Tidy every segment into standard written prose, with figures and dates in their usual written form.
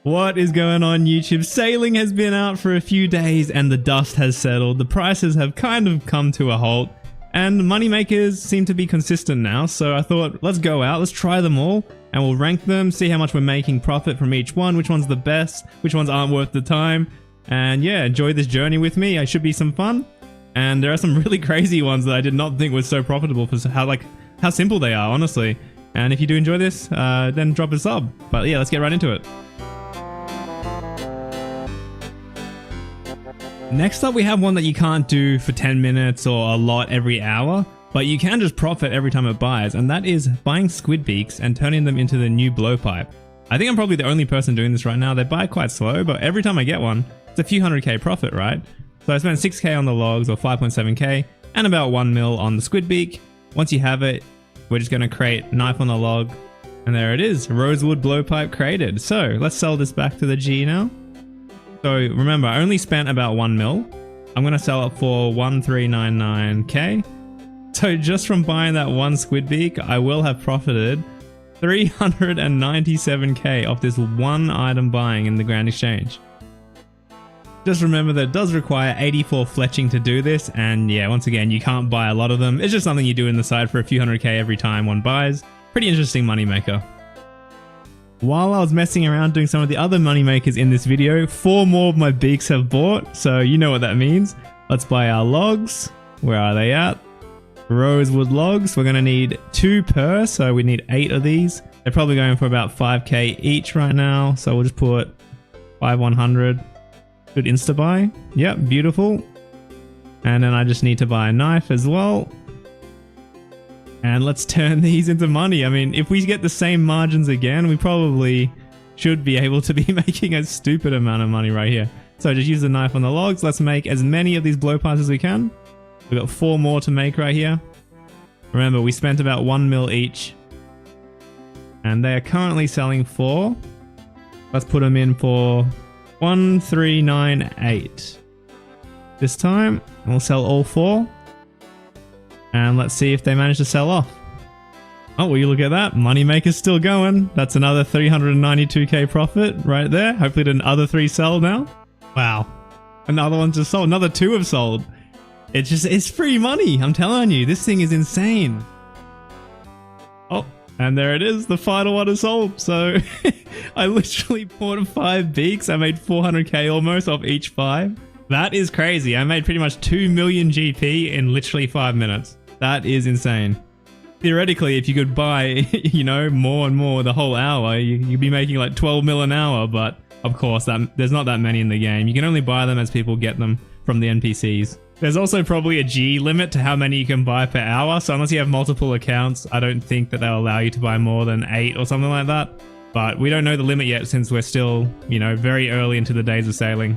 What is going on, YouTube? Sailing has been out for a few days and the dust has settled. The prices have kind of come to a halt and moneymakers seem to be consistent now. So I thought, let's go out, let's try them all and we'll rank them, see how much we're making profit from each one, which one's the best, which ones aren't worth the time. And yeah, enjoy this journey with me. It should be some fun. And there are some really crazy ones that I did not think were so profitable for how simple they are, honestly. And if you do enjoy this, then drop a sub. But yeah, let's get right into it. Next up, we have one that you can't do for 10 minutes or a lot every hour, but you can just profit every time it buys, and that is buying squid beaks and turning them into the new blowpipe. I think I'm probably the only person doing this right now. They buy quite slow, but every time I get one, it's a few 100k profit, right? So I spent 6k on the logs, or 5.7k, and about 1 mil on the squid beak. Once you have it, we're just going to create knife on the log, and there it is, Rosewood blowpipe created. So let's sell this back to the G now. So remember, I only spent about 1 mil. I'm going to sell it for 1399k. So just from buying that one squid beak, I will have profited 397k off this one item buying in the Grand Exchange. Just remember that it does require 84 fletching to do this, and yeah, once again, you can't buy a lot of them. It's just something you do in the side for a few 100k every time one buys. Pretty interesting moneymaker. While I was messing around doing some of the other moneymakers in this video, 4 more of my beaks have bought, so you know what that means. Let's buy our logs. Where are they at? Rosewood logs. We're going to need 2 per, so we need 8 of these. They're probably going for about 5k each right now, so we'll just put 5100. Good insta buy. Yep, beautiful. And then I just need to buy a knife as well. And let's turn these into money. I mean, if we get the same margins again, we probably should be able to be making a stupid amount of money right here. So just use the knife on the logs. Let's make as many of these blowpipes as we can. We've got 4 more to make right here. Remember, we spent about 1 mil each. And they are currently selling for... Let's put them in for 1398. This time, we'll sell all 4. And let's see if they manage to sell off. Oh, will you look at that? Moneymaker's still going. That's another 392k profit right there. Hopefully the other 3 sell now. Wow. Another one just sold. Another 2 have sold. It's free money. I'm telling you, this thing is insane. Oh, and there it is. The final one is sold. So I literally bought 5 beaks. I made 400k almost off each 5. That is crazy. I made pretty much 2 million GP in literally 5 minutes. That is insane. Theoretically, if you could buy, you know, more and more the whole hour, you'd be making like 12 mil an hour. But of course, there's not that many in the game. You can only buy them as people get them from the NPCs. There's also probably a G limit to how many you can buy per hour. So unless you have multiple accounts, I don't think that they'll allow you to buy more than 8 or something like that. But we don't know the limit yet since we're still, you know, very early into the days of sailing.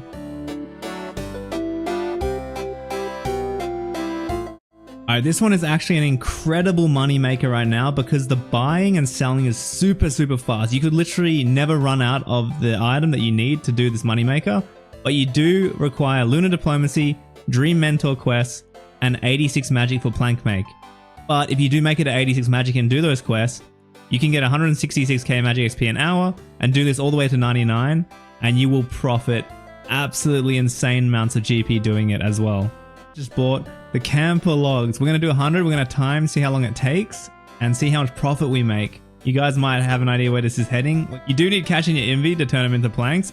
Alright, this one is actually an incredible money maker right now because the buying and selling is super fast. You could literally never run out of the item that you need to do this money maker, but you do require Lunar Diplomacy, Dream Mentor quests, and 86 magic for plank make. But if you do make it to 86 magic and do those quests, you can get 166k magic XP an hour and do this all the way to 99, and you will profit absolutely insane amounts of GP doing it as well. Just bought the camper logs. We're going to do 100. We're going to time, see how long it takes, and see how much profit we make. You guys might have an idea where this is heading. You do need cash in your inventory to turn them into planks.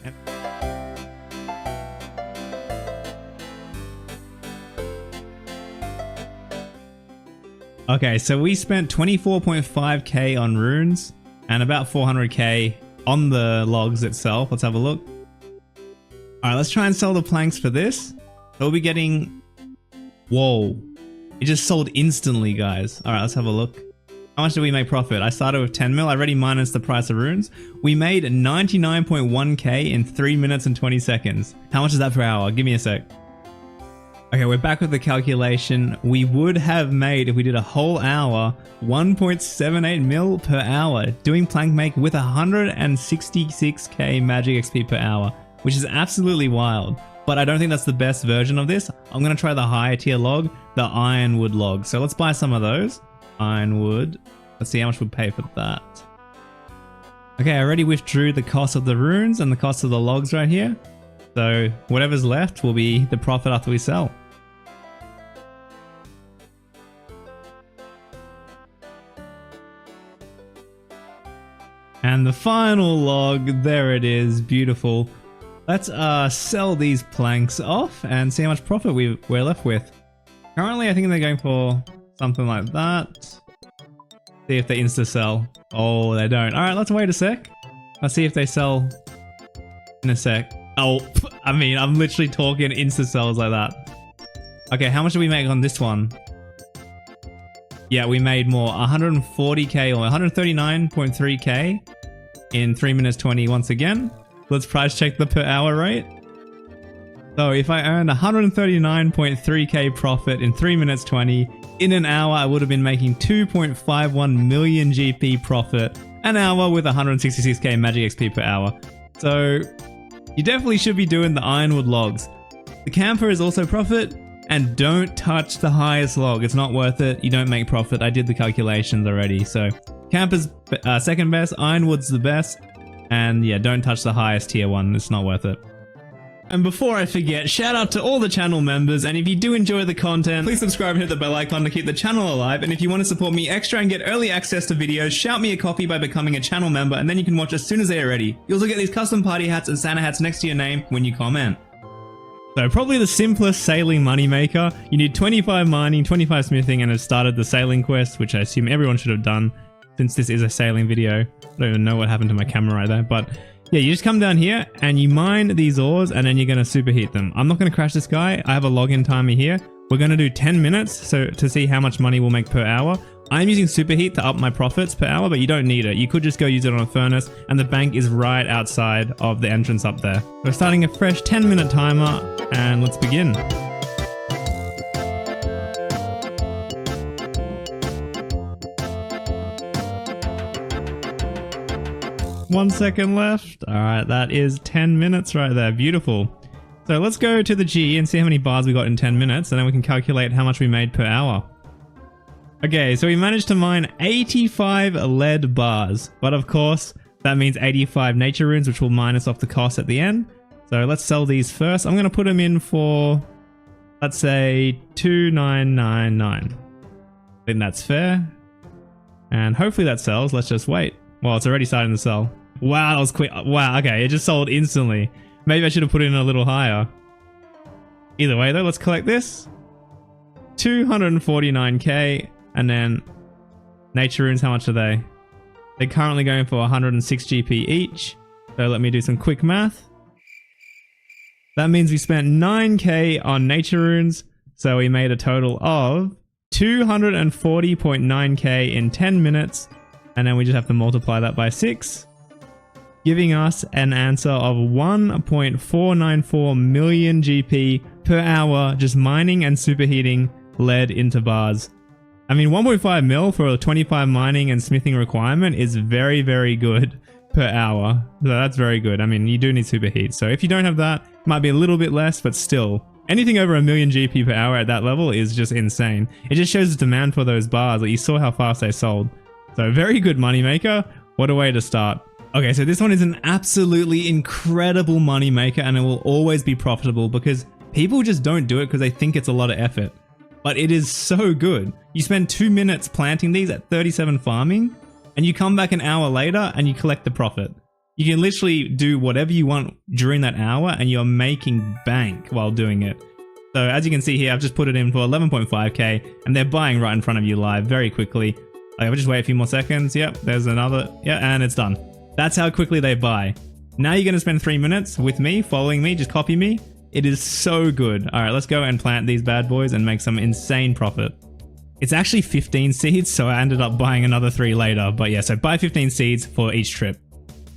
Okay, so we spent 24.5k on runes and about 400k on the logs itself. Let's have a look. Alright, let's try and sell the planks for this. So we'll be getting... Whoa. It just sold instantly, guys. Alright, let's have a look. How much did we make profit? I started with 10 mil. I already minus the price of runes. We made 99.1k in 3 minutes and 20 seconds. How much is that per hour? Give me a sec. Okay, we're back with the calculation. We would have made, if we did a whole hour, 1.78 mil per hour doing plank make with 166k magic XP per hour, which is absolutely wild. But I don't think that's the best version of this. I'm going to try the higher tier log, the ironwood log. So let's buy some of those. Ironwood. Let's see how much we'd pay for that. Okay, I already withdrew the cost of the runes and the cost of the logs right here. So whatever's left will be the profit after we sell. And the final log, there it is, beautiful. Let's sell these planks off and see how much profit we're left with. Currently, I think they're going for something like that. See if they insta-sell. Oh, they don't. Alright, let's wait a sec. Let's see if they sell in a sec. Oh, I mean, I'm literally talking insta-sells like that. Okay, how much did we make on this one? Yeah, we made more. 140k or 139.3k in 3 minutes 20 once again. Let's price check the per hour rate. So if I earned 139.3k profit in 3 minutes 20, in an hour I would have been making 2.51 million GP profit an hour with 166k magic XP per hour. So you definitely should be doing the ironwood logs. The camper is also profit, and don't touch the highest log. It's not worth it. You don't make profit. I did the calculations already. So camper's second best, ironwood's the best, and yeah, don't touch the highest tier one. It's not worth it. And before I forget, shout out to all the channel members, and if you do enjoy the content, please subscribe and hit the bell icon to keep the channel alive, and if you want to support me extra and get early access to videos, shout me a coffee by becoming a channel member, and then you can watch as soon as they are ready. You also get these custom party hats and Santa hats next to your name when you comment. So probably the simplest sailing moneymaker. You need 25 mining, 25 smithing, and have started the sailing quest, which I assume everyone should have done since this is a sailing video. I don't even know what happened to my camera right there, but yeah, you just come down here and you mine these ores and then you're going to superheat them. I'm not going to crash this guy. I have a login timer here. We're going to do 10 minutes so to see how much money we'll make per hour. I'm using superheat to up my profits per hour, but you don't need it. You could just go use it on a furnace, and the bank is right outside of the entrance up there. We're starting a fresh 10-minute timer, and let's begin. One second left. All right, that is 10 minutes right there. Beautiful. So let's go to the G and see how many bars we got in 10 minutes, and then we can calculate how much we made per hour. Okay, so we managed to mine 85 lead bars, but of course that means 85 nature runes, which will minus off the cost at the end. So let's sell these first. I'm going to put them in for, let's say, 2999. I think that's fair. And hopefully that sells. Let's just wait. Well, it's already starting to sell. Wow, that was quick. Wow, okay, it just sold instantly. Maybe I should have put it in a little higher. Either way though, let's collect this. 249k. And then nature runes, how much are they? They're currently going for 106 GP each. So let me do some quick math. That means we spent 9k on nature runes. So we made a total of 240.9k in 10 minutes. And then we just have to multiply that by 6. Giving us an answer of 1.494 million GP per hour just mining and superheating lead into bars. I mean, 1.5 mil for a 25 mining and smithing requirement is very, very good per hour. So that's very good. I mean, you do need superheat. So if you don't have that, it might be a little bit less, but still, anything over 1 million GP per hour at that level is just insane. It just shows the demand for those bars. Like, you saw how fast they sold. So very good moneymaker. What a way to start. Okay, so this one is an absolutely incredible moneymaker, and it will always be profitable because people just don't do it because they think it's a lot of effort. But it is so good. You spend 2 minutes planting these at 37 farming, and you come back an hour later and you collect the profit. You can literally do whatever you want during that hour and you're making bank while doing it. So as you can see here, I've just put it in for 11.5k and they're buying right in front of you live very quickly. I'll just wait a few more seconds. Yep, there's another. Yeah, and it's done. That's how quickly they buy. Now you're going to spend 3 minutes with me, following me, just copy me. It is so good. All right, let's go and plant these bad boys and make some insane profit. It's actually 15 seeds, so I ended up buying another 3 later. But yeah, so buy 15 seeds for each trip.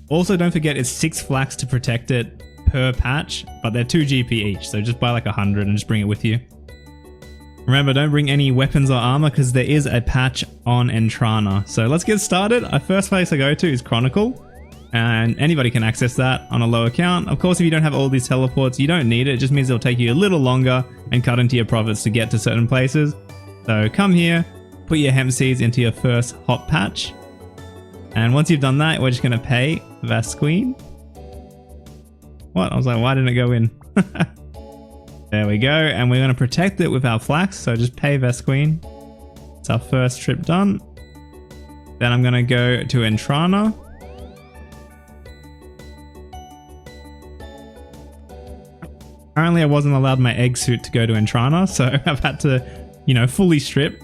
Also, don't forget it's 6 flax to protect it per patch, but they're 2 GP each, so just buy like 100 and just bring it with you. Remember, don't bring any weapons or armor because there is a patch on Entrana. So let's get started. Our first place I go to is Chronicle. And anybody can access that on a low account. Of course, if you don't have all these teleports, you don't need it. It just means it'll take you a little longer and cut into your profits to get to certain places. So come here, put your hemp seeds into your first hot patch. And once you've done that, we're just going to pay Vasqueen. What? I was like, why didn't it go in? There we go. And we're going to protect it with our flax. So just pay Vasqueen. It's our first trip done. Then I'm going to go to Entrana. Apparently I wasn't allowed my egg suit to go to Entrana, so I've had to, you know, fully strip.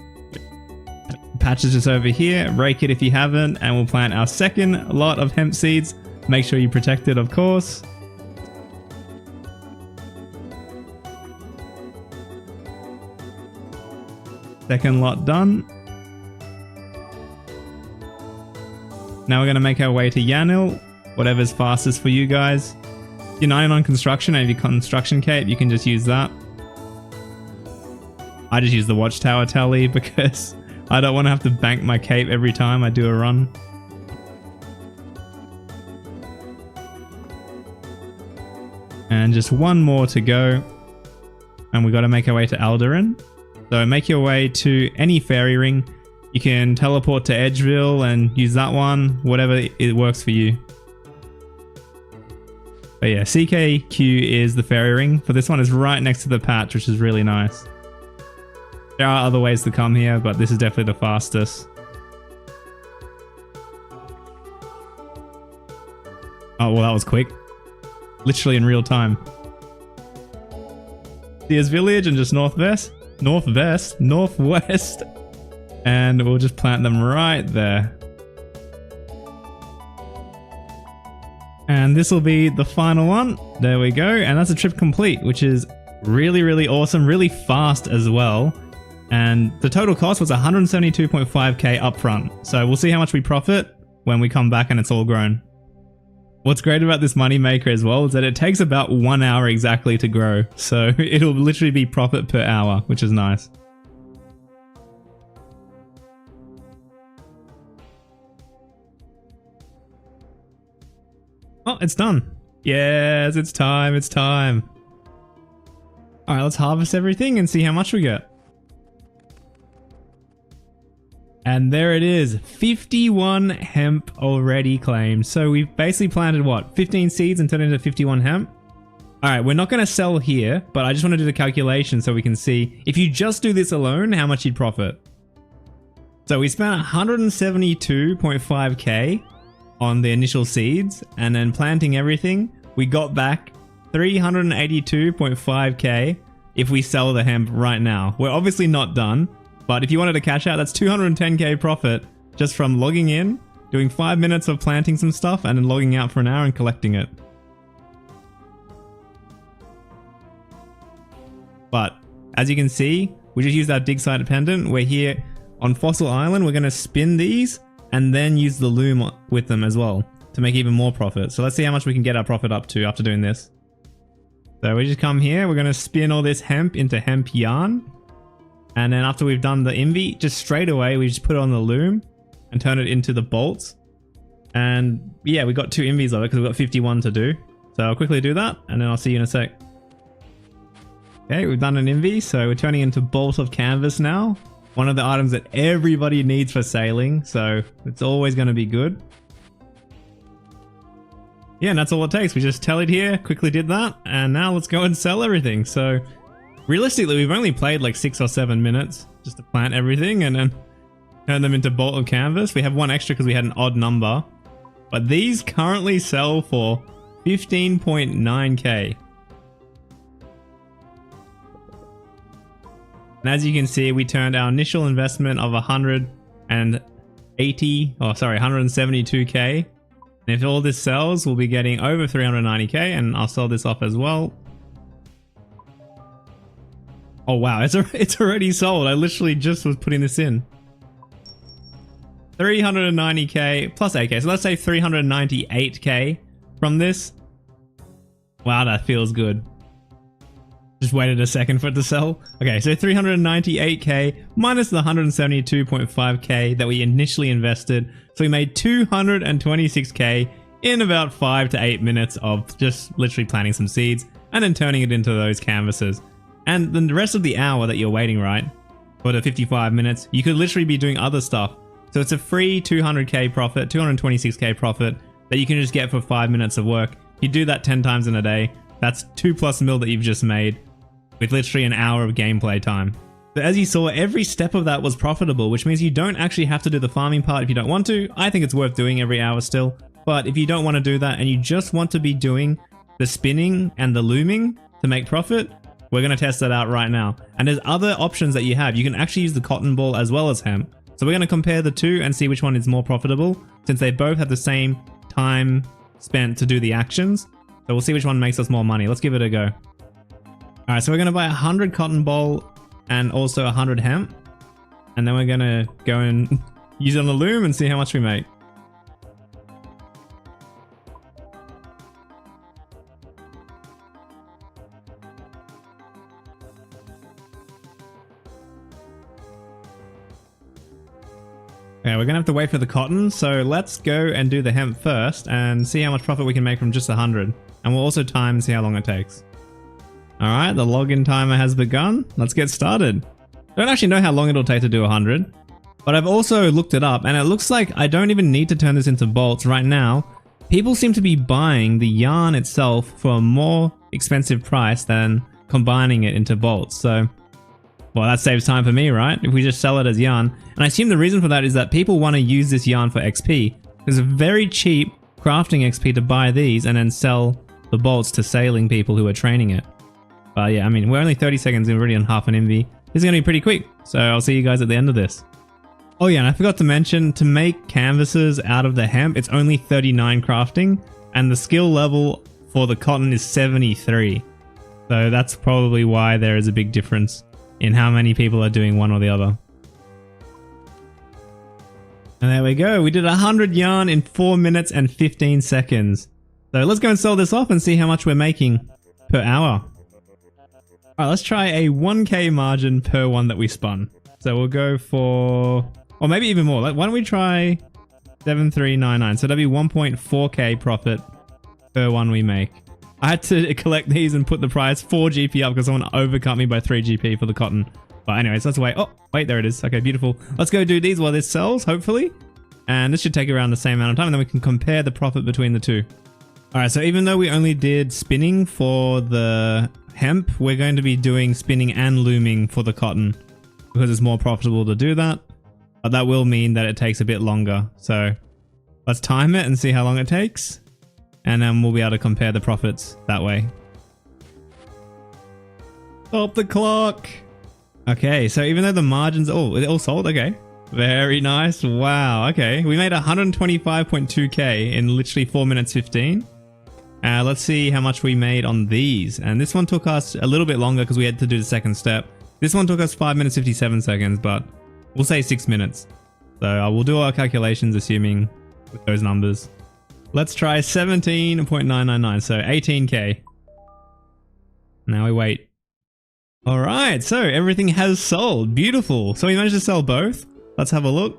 Patches just over here, rake it if you haven't, and we'll plant our second lot of hemp seeds. Make sure you protect it, of course. Second lot done. Now we're going to make our way to Yanil, whatever's fastest for you guys. If you're 9 on construction and your construction cape, you can just use that. I just use the watchtower tally because I don't want to have to bank my cape every time I do a run. And just one more to go. And we got to make our way to Alderan. So make your way to any fairy ring. You can teleport to Edgeville and use that one, whatever it works for you. But yeah, CKQ is the fairy ring. For this one, is right next to the patch, which is really nice. There are other ways to come here, but this is definitely the fastest. Oh, well, that was quick. Literally in real time. Sears Village and just northwest. And we'll just plant them right there. And this will be the final one. There we go. And that's a trip complete, which is really, really awesome. Really fast as well. And the total cost was 172.5k upfront. So we'll see how much we profit when we come back and it's all grown. What's great about this moneymaker as well is that it takes about 1 hour exactly to grow. So it'll literally be profit per hour, which is nice. Oh, it's done. Yes, it's time. It's time. All right, let's harvest everything and see how much we get. And there it is, 51 hemp already claimed. So we've basically planted what, 15 seeds and turned into 51 hemp? All right, we're not going to sell here, but I just want to do the calculation so we can see if you just do this alone, how much you'd profit. So we spent 172.5k on the initial seeds, and then planting everything, we got back 382.5k if we sell the hemp right now. We're obviously not done. But if you wanted to cash out, that's 210k profit just from logging in, doing 5 minutes of planting some stuff, and then logging out for an hour and collecting it. But as you can see, we just used our dig site pendant. We're here on Fossil Island. We're going to spin these and then use the loom with them as well to make even more profit. So let's see how much we can get our profit up to after doing this. So we just come here. We're going to spin all this hemp into hemp yarn. And then after we've done the envy, just straight away, we just put it on the loom and turn it into the bolts. And yeah, we got 2 envies of it because we've got 51 to do. So I'll quickly do that and then I'll see you in a sec. Okay, we've done an envy. So we're turning into bolts of canvas now. One of the items that everybody needs for sailing. So it's always going to be good. Yeah, and that's all it takes. We just tell it here, quickly did that. And now let's go and sell everything. So realistically, we've only played like 6 or 7 minutes just to plant everything and then turn them into bolt of canvas. We have 1 extra because we had an odd number. But these currently sell for 15.9k. And as you can see, we turned our initial investment of 172k. And if all this sells, we'll be getting over 390k, and I'll sell this off as well. Oh wow, it's already sold. I literally just was putting this in. 390k plus 8k. So let's say 398k from this. Wow, that feels good. Just waited a second for it to sell. Okay, so 398k minus the 172.5k that we initially invested. So we made 226k in about 5 to 8 minutes of just literally planting some seeds and then turning it into those canvases. And then the rest of the hour that you're waiting, right, for the 55 minutes, you could literally be doing other stuff. So it's a free 200k profit, 226k profit that you can just get for 5 minutes of work. You do that 10 times in a day. That's 2+ mil that you've just made with literally an hour of gameplay time. So as you saw, every step of that was profitable, which means you don't actually have to do the farming part if you don't want to. I think it's worth doing every hour still. But if you don't want to do that and you just want to be doing the spinning and the looming to make profit, we're going to test that out right now. And there's other options that you have. You can actually use the cotton ball as well as hemp. So we're going to compare the two and see which one is more profitable, since they both have the same time spent to do the actions. So we'll see which one makes us more money. Let's give it a go. All right, so we're going to buy 100 cotton ball and also 100 hemp. And then we're going to go and use it on the loom and see how much we make. Okay, we're gonna have to wait for the cotton, so let's go and do the hemp first and see how much profit we can make from just 100. And we'll also time and see how long it takes. Alright, the login timer has begun. Let's get started. I don't actually know how long it'll take to do 100, but I've also looked it up and it looks like I don't even need to turn this into bolts right now. People seem to be buying the yarn itself for a more expensive price than combining it into bolts, so well, that saves time for me, right? If we just sell it as yarn. And I assume the reason for that is that people want to use this yarn for XP. There's a very cheap crafting XP to buy these and then sell the bolts to sailing people who are training it. But yeah, I mean, we're only 30 seconds in, already on half an MV. This is going to be pretty quick. So I'll see you guys at the end of this. Oh yeah, and I forgot to mention, to make canvases out of the hemp, it's only 39 crafting. And the skill level for the cotton is 73. So that's probably why there is a big difference in how many people are doing one or the other. And there we go. We did 100 yarn in 4 minutes and 15 seconds. So let's go and sell this off and see how much we're making per hour. Alright, let's try a 1k margin per one that we spun. So we'll go for, or maybe even more. Like, why don't we try 7399? So that'd be 1.4k profit per one we make. I had to collect these and put the price 4 GP up because someone overcut me by 3 GP for the cotton. But anyways, let's wait. Oh, wait, there it is. Okay, beautiful. Let's go do these while this sells, hopefully. And this should take around the same amount of time, and then we can compare the profit between the two. All right, so even though we only did spinning for the hemp, we're going to be doing spinning and looming for the cotton because it's more profitable to do that. But that will mean that it takes a bit longer. So let's time it and see how long it takes. And then we'll be able to compare the profits that way. Stop the clock! Okay, so even though the margins, oh, it all sold? Okay. Very nice. Wow, okay. We made 125.2k in literally 4 minutes 15. Let's see how much we made on these. And this one took us a little bit longer because we had to do the second step. This one took us 5 minutes 57 seconds, but we'll say 6 minutes. So we'll do our calculations assuming with those numbers. Let's try 17.999, so 18k. Now we wait. Alright, so everything has sold. Beautiful. So we managed to sell both. Let's have a look.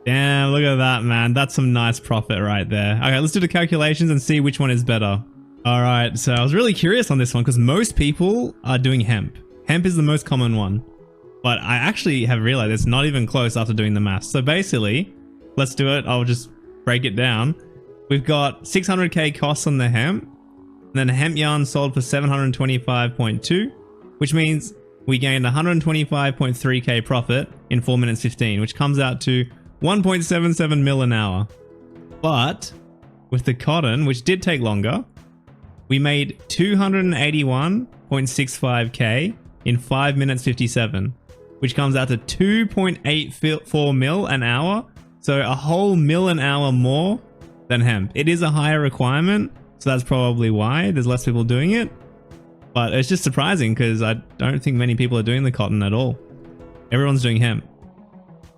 Damn, look at that, man. That's some nice profit right there. Okay, let's do the calculations and see which one is better. Alright, so I was really curious on this one because most people are doing hemp. Hemp is the most common one. But I actually have realized it's not even close after doing the math. So basically, let's do it. I'll just break it down. We've got 600k costs on the hemp, and then hemp yarn sold for 725.2, which means we gained 125.3k profit in 4 minutes 15, which comes out to 1.77 mil an hour. But with the cotton, which did take longer, we made 281.65k in 5 minutes 57, which comes out to 2.84 mil an hour. So a whole mil an hour more than hemp. It is a higher requirement, so that's probably why there's less people doing it. But it's just surprising because I don't think many people are doing the cotton at all. Everyone's doing hemp.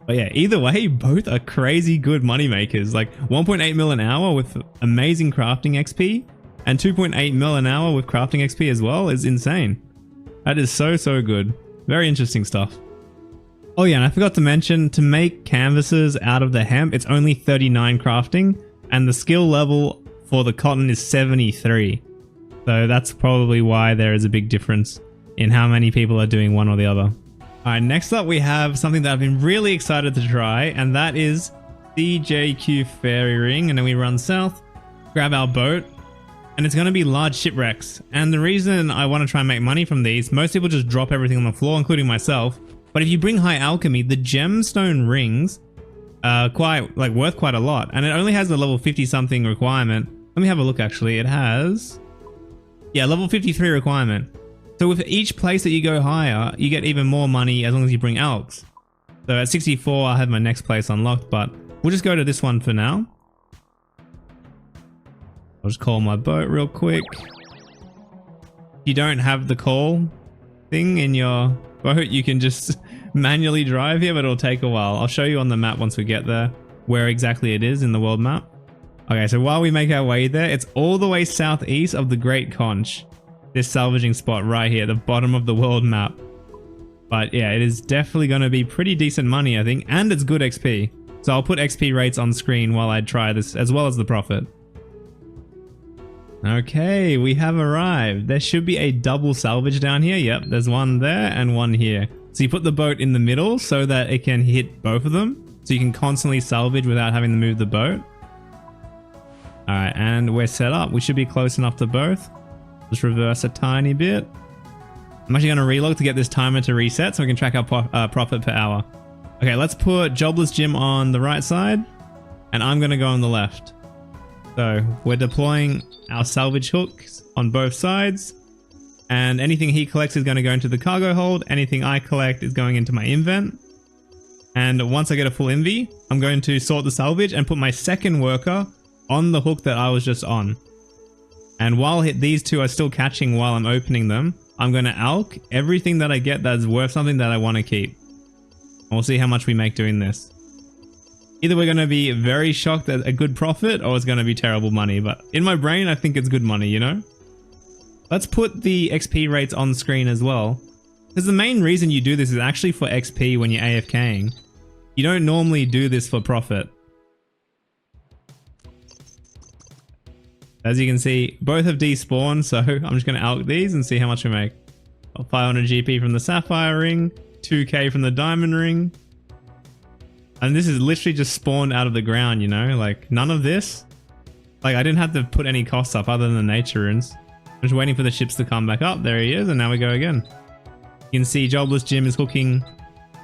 But yeah, either way, both are crazy good money makers. Like 1.8 mil an hour with amazing crafting XP and 2.8 mil an hour with crafting XP as well is insane. That is so good. Very interesting stuff. Oh yeah, and I forgot to mention, to make canvases out of the hemp, it's only 39 crafting, and the skill level for the cotton is 73. So that's probably why there is a big difference in how many people are doing one or the other. Alright, next up we have something that I've been really excited to try, and that is the JQ Fairy Ring. And then we run south, grab our boat, and it's going to be large shipwrecks. And the reason I want to try and make money from these, most people just drop everything on the floor, including myself. But if you bring high alchemy, the gemstone rings are worth quite a lot. And it only has the level 50 something requirement. Let me have a look actually. It has, yeah, level 53 requirement. So with each place that you go higher, you get even more money as long as you bring alks. So at 64, I have my next place unlocked, but we'll just go to this one for now. I'll just call my boat real quick. If you don't have the call thing in your boat, you can just manually drive here, but it'll take a while. I'll show you on the map once we get there where exactly it is in the world map. Okay, so while we make our way there, it's all the way southeast of the Great Conch. This salvaging spot right here, the bottom of the world map. But yeah, it is definitely going to be pretty decent money, I think, and it's good XP. So I'll put XP rates on screen while I try this, as well as the profit. Okay, we have arrived. There should be a double salvage down here. Yep, there's one there and one here. So you put the boat in the middle so that it can hit both of them. So you can constantly salvage without having to move the boat. Alright, and we're set up. We should be close enough to both. Just reverse a tiny bit. I'm actually going to relog to get this timer to reset so we can track our profit per hour. Okay, let's put Jobless Jim on the right side, and I'm going to go on the left. So we're deploying our salvage hooks on both sides, and anything he collects is going to go into the cargo hold. Anything I collect is going into my invent. And once I get a full inv, I'm going to sort the salvage and put my second worker on the hook that I was just on. And while these two are still catching while I'm opening them, I'm going to alk everything that I get that's worth something that I want to keep. And we'll see how much we make doing this. Either we're going to be very shocked at a good profit, or it's going to be terrible money. But in my brain, I think it's good money, you know? Let's put the XP rates on screen as well. Because the main reason you do this is actually for XP when you're AFKing. You don't normally do this for profit. As you can see, both have despawned, so I'm just going to alk these and see how much we make. 500 GP from the Sapphire Ring, 2k from the Diamond Ring. And this is literally just spawned out of the ground, you know? Like, none of this. Like, I didn't have to put any costs up other than the nature runes. I'm just waiting for the ships to come back up. There he is, and now we go again. You can see Jobless Jim is hooking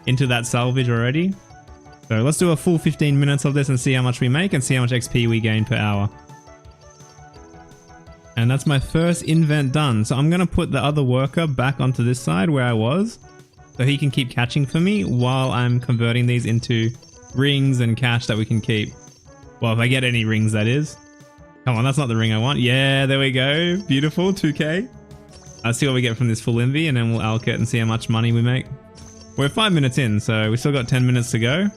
into that salvage already. So let's do a full 15 minutes of this and see how much we make and see how much XP we gain per hour. And that's my first invent done. So I'm going to put the other worker back onto this side where I was, so he can keep catching for me while I'm converting these into rings and cash that we can keep. Well, if I get any rings, that is. Come on, that's not the ring I want. Yeah, there we go. Beautiful, 2k. Let's see what we get from this full envy, and then we'll alk it and see how much money we make. We're 5 minutes in, so we still got 10 minutes to go.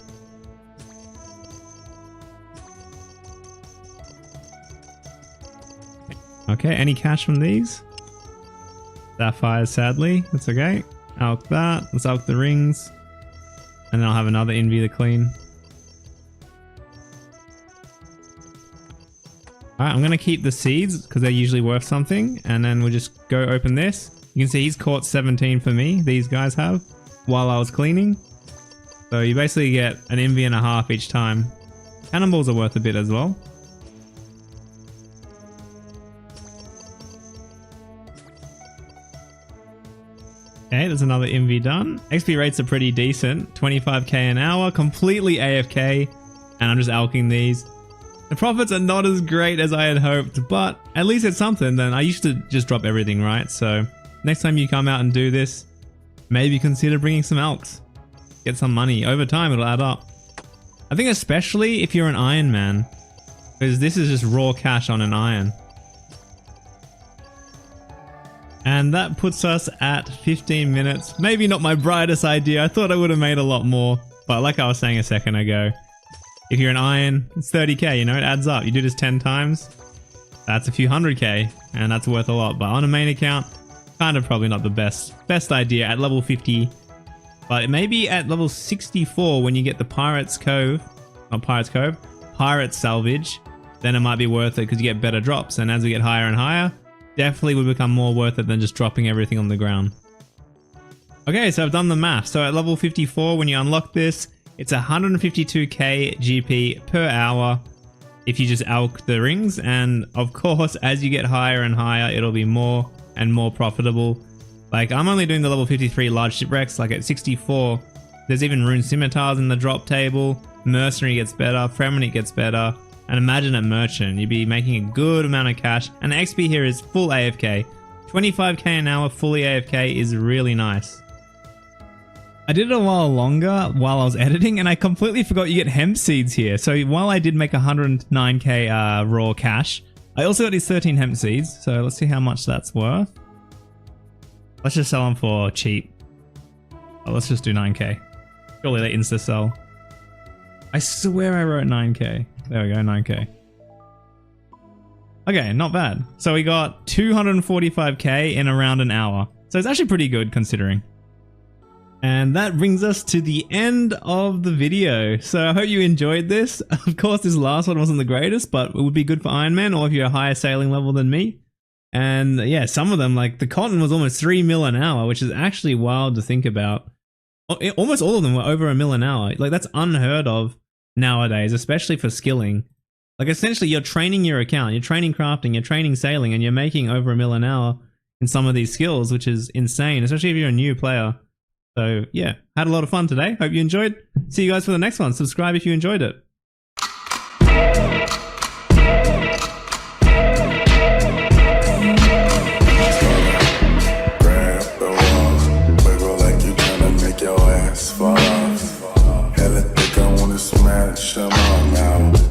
Okay, any cash from these? Sapphires, sadly. That's okay. Alk that. Let's alk the rings. And then I'll have another envy to clean. Alright, I'm going to keep the seeds because they're usually worth something. And then we'll just go open this. You can see he's caught 17 for me. These guys have. While I was cleaning. So you basically get an envy and a half each time. Cannonballs are worth a bit as well. Okay, there's another envy done. XP rates are pretty decent. 25k an hour, completely AFK, and I'm just alking these. The profits are not as great as I had hoped, but at least it's something. Then I used to just drop everything, right? So next time you come out and do this, maybe consider bringing some alks. Get some money. Over time, it'll add up. I think especially if you're an Iron Man, because this is just raw cash on an iron. And that puts us at 15 minutes. Maybe not my brightest idea. I thought I would have made a lot more. But like I was saying a second ago, if you're an iron, it's 30k, you know, it adds up. You do this 10 times, that's a few 100k, and that's worth a lot. But on a main account, kind of probably not the best idea at level 50. But maybe at level 64 when you get the Pirates Cove, not Pirates Cove, Pirates Salvage, then it might be worth it because you get better drops. And as we get higher and higher, definitely would become more worth it than just dropping everything on the ground. Okay, so I've done the math. So at level 54, when you unlock this, it's 152k GP per hour if you just alch the rings. And of course, as you get higher and higher, it'll be more and more profitable. Like, I'm only doing the level 53 large shipwrecks. Like at 64, there's even rune scimitars in the drop table. Mercenary gets better, Fremnant gets better. And imagine at merchant, you'd be making a good amount of cash. And the XP here is full AFK. 25k an hour fully AFK is really nice. I did it a while longer while I was editing, and I completely forgot you get hemp seeds here. So while I did make 109k raw cash, I also got these 13 hemp seeds. So let's see how much that's worth. Let's just sell them for cheap. Oh, let's just do 9k. Surely they insta sell. I swear I wrote 9k. There we go, 9k. Okay, not bad. So we got 245k in around an hour. So it's actually pretty good considering. And that brings us to the end of the video. So I hope you enjoyed this. Of course, this last one wasn't the greatest, but it would be good for Iron Man or if you're a higher sailing level than me. And yeah, some of them, like the cotton was almost 3 mil an hour, which is actually wild to think about. Almost all of them were over 1 mil an hour. Like that's unheard of nowadays, especially for skilling. Like essentially you're training your account, you're training crafting, you're training sailing, and you're making over 1 mil an hour in some of these skills, which is insane, especially if you're a new player. So yeah, had a lot of fun today. Hope you enjoyed. See you guys for the next one. Subscribe if you enjoyed it.